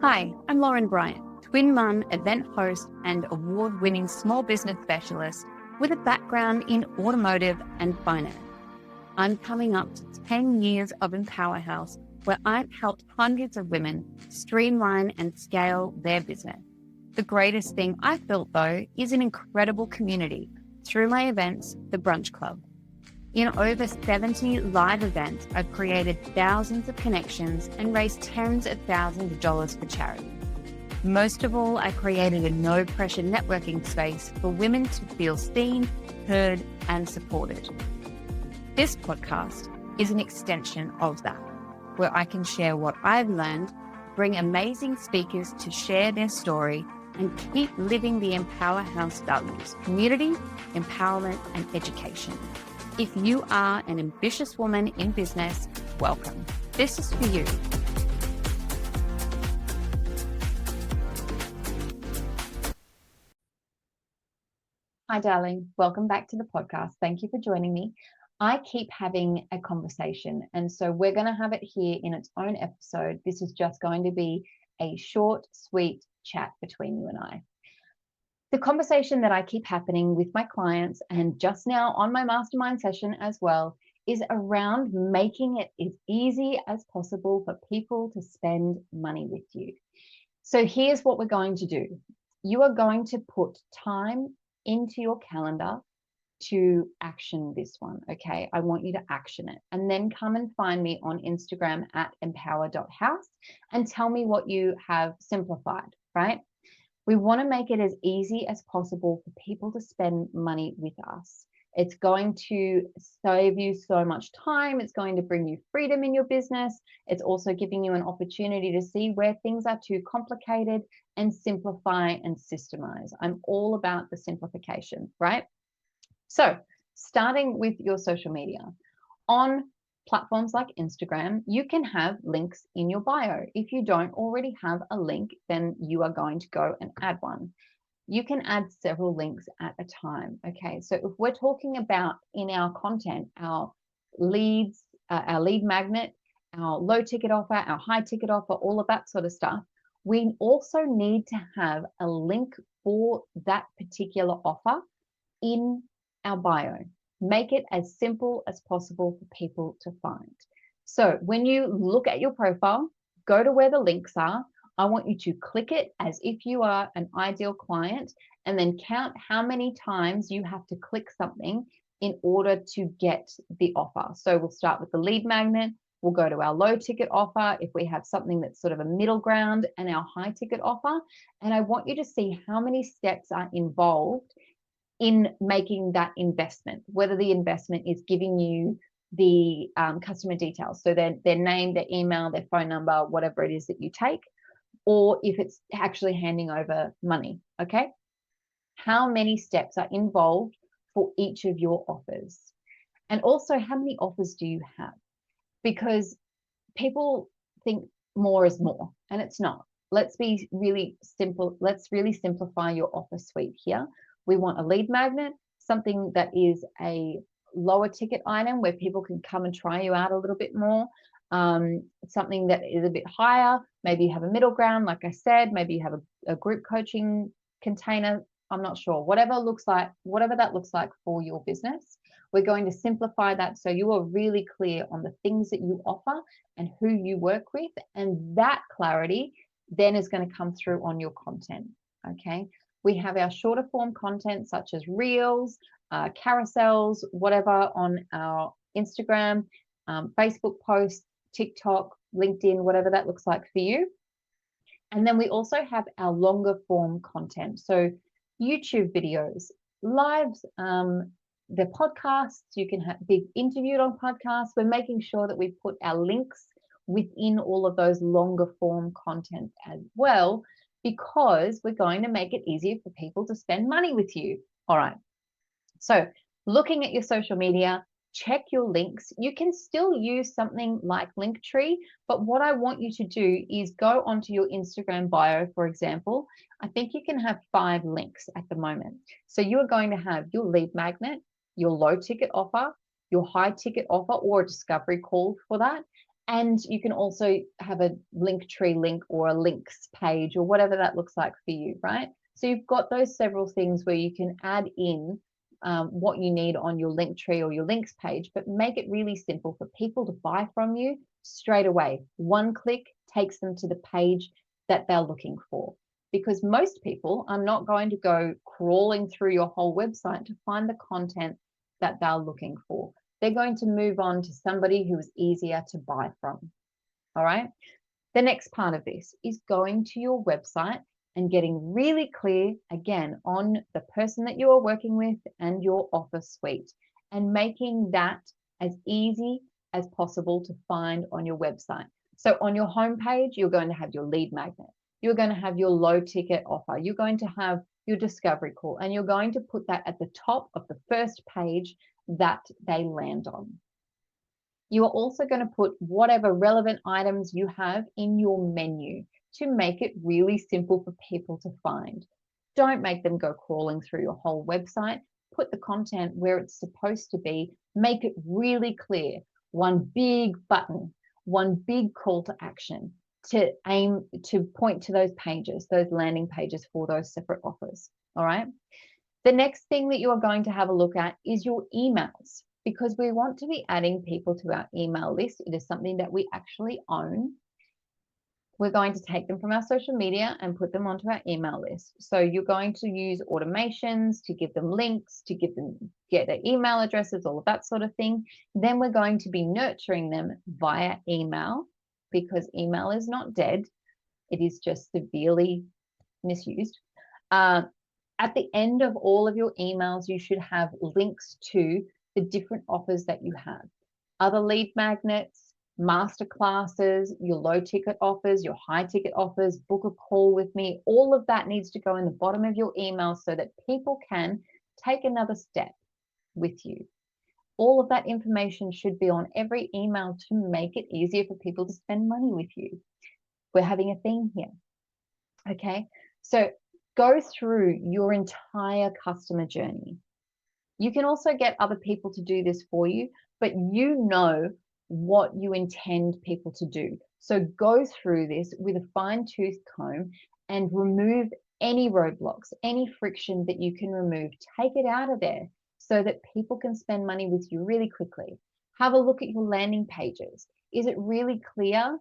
Hi, I'm Lauren Bryant, twin mum, event host, and award-winning small business specialist with a background in automotive and finance. I'm coming up to 10 years of Empower House, where I've helped hundreds of women streamline and scale their business. The greatest thing I've built, though, is an incredible community through my events, the Brunch Club. In over 70 live events, I've created thousands of connections and raised tens of thousands of dollars for charity. Most of all, I created a no-pressure networking space for women to feel seen, heard, and supported. This podcast is an extension of that, where I can share what I've learned, bring amazing speakers to share their story, and keep living the Empower House values: community, empowerment, and education. If you are an ambitious woman in business, welcome. This is for you. Hi, darling. Welcome back to the podcast. Thank you for joining me. I keep having a conversation, and so we're going to have it here in its own episode. This is just going to be a short, sweet chat between you and I. The conversation that I keep happening with my clients, and just now on my mastermind session as well, is around making it as easy as possible for people to spend money with you. So here's what we're going to do. You are going to put time into your calendar to action this one, okay? I want you to action it, and then come and find me on Instagram at empower.house and tell me what you have simplified, right? We want to make it as easy as possible for people to spend money with us. It's going to save you so much time. It's going to bring you freedom in your business. It's also giving you an opportunity to see where things are too complicated and simplify and systemize. I'm all about the simplification, right? So starting with your social media. On platforms like Instagram, you can have links in your bio. If you don't already have a link, then you are going to go and add one. You can add several links at a time. Okay, so if we're talking about in our content, our leads, our lead magnet, our low ticket offer, our high ticket offer, all of that sort of stuff, we also need to have a link for that particular offer in our bio. Make it as simple as possible for people to find. So when you look at your profile, go to where the links are. I want you to click it as if you are an ideal client, and then count how many times you have to click something in order to get the offer. So we'll start with the lead magnet. We'll go to our low ticket offer if we have something that's sort of a middle ground, and our high ticket offer. And I want you to see how many steps are involved in making that investment, whether the investment is giving you the customer details, so their name, their email, their phone number, whatever it is that you take, or if it's actually handing over money, okay? How many steps are involved for each of your offers? And also, how many offers do you have? Because people think more is more, and it's not. Let's be really simple. Let's really simplify your offer suite here. We want a lead magnet, something that is a lower ticket item where people can come and try you out a little bit more. Something that is a bit higher. Maybe you have a middle ground, like I said. Maybe you have a group coaching container. I'm not sure. Whatever that looks like for your business. We're going to simplify that so you are really clear on the things that you offer and who you work with. And that clarity then is going to come through on your content, okay? We have our shorter form content such as reels, carousels, whatever on our Instagram, Facebook posts, TikTok, LinkedIn, whatever that looks like for you. And then we also have our longer form content. So YouTube videos, lives, the podcasts, you can be interviewed on podcasts. We're making sure that we put our links within all of those longer form content as well, because we're going to make it easier for people to spend money with you. All right. So looking at your social media, check your links. You can still use something like Linktree, but what I want you to do is go onto your Instagram bio, for example. I think you can have 5 links at the moment. So you are going to have your lead magnet, your low ticket offer, your high ticket offer, or a discovery call for that, And you can also have a Linktree link or a links page or whatever that looks like for you, right? So you've got those several things where you can add in what you need on your Linktree or your links page, but make it really simple for people to buy from you straight away. One click takes them to the page that they're looking for, because most people are not going to go crawling through your whole website to find the content that they're looking for. They're going to move on to somebody who is easier to buy from. All right. The next part of this is going to your website and getting really clear again on the person that you are working with and your offer suite, and making that as easy as possible to find on your website. So on your homepage, you're going to have your lead magnet. You're going to have your low ticket offer. You're going to have your discovery call, and you're going to put that at the top of the first page that they land on. You are also going to put whatever relevant items you have in your menu to make it really simple for people to find. Don't make them go crawling through your whole website. Put the content where it's supposed to be. Make it really clear. One big button, one big call to action to aim to point to those pages, those landing pages for those separate offers. All right. The next thing that you are going to have a look at is your emails, because we want to be adding people to our email list. It is something that we actually own. We're going to take them from our social media and put them onto our email list. So you're going to use automations to give them links, to get their email addresses, all of that sort of thing. Then we're going to be nurturing them via email, because email is not dead. It is just severely misused. At the end of all of your emails, you should have links to the different offers that you have. Other lead magnets, masterclasses, your low ticket offers, your high ticket offers, book a call with me. All of that needs to go in the bottom of your email so that people can take another step with you. All of that information should be on every email to make it easier for people to spend money with you. We're having a theme here. Okay, so go through your entire customer journey. You can also get other people to do this for you, but you know what you intend people to do. So go through this with a fine-tooth comb and remove any roadblocks, any friction that you can remove. Take it out of there so that people can spend money with you really quickly. Have a look at your landing pages. Is it really clear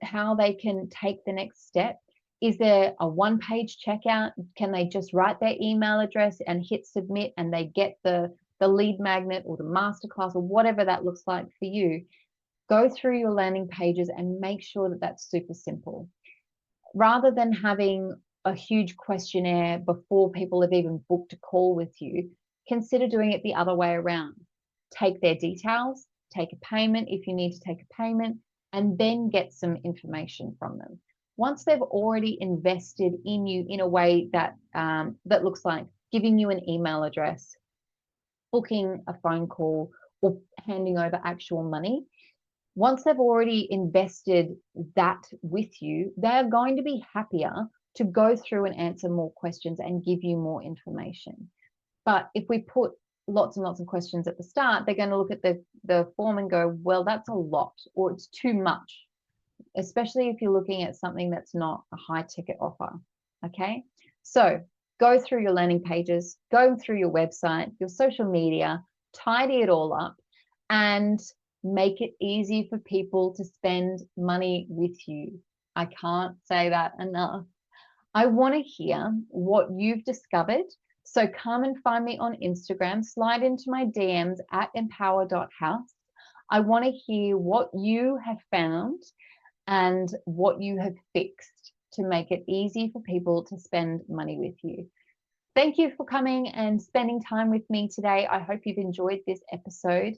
how they can take the next step? Is there a one-page checkout? Can they just write their email address and hit submit and they get the lead magnet or the masterclass or whatever that looks like for you? Go through your landing pages and make sure that that's super simple. Rather than having a huge questionnaire before people have even booked a call with you, consider doing it the other way around. Take their details, take a payment if you need to take a payment, and then get some information from them. Once they've already invested in you in a way that that looks like giving you an email address, booking a phone call, or handing over actual money, once they've already invested that with you, they're going to be happier to go through and answer more questions and give you more information. But if we put lots and lots of questions at the start, they're going to look at the form and go, well, that's a lot, or it's too much, especially if you're looking at something that's not a high ticket offer. Okay, so go through your landing pages, go through your website, your social media, tidy it all up, and make it easy for people to spend money with you. I can't say that enough. I want to hear what you've discovered. So come and find me on Instagram, slide into my DMs at empower.house. I want to hear what you have found and what you have fixed to make it easy for people to spend money with you. Thank you for coming and spending time with me today. I hope you've enjoyed this episode.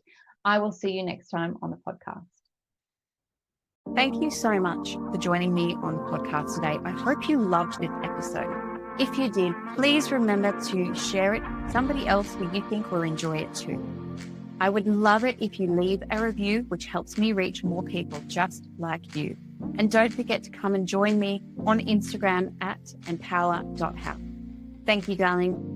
I will see you next time on the podcast. Thank you so much for joining me on the podcast today. I hope you loved this episode. If you did, please remember to share it with somebody else who you think will enjoy it too. I would love it if you leave a review, which helps me reach more people just like you. And don't forget to come and join me on Instagram at empower.house. Thank you, darling.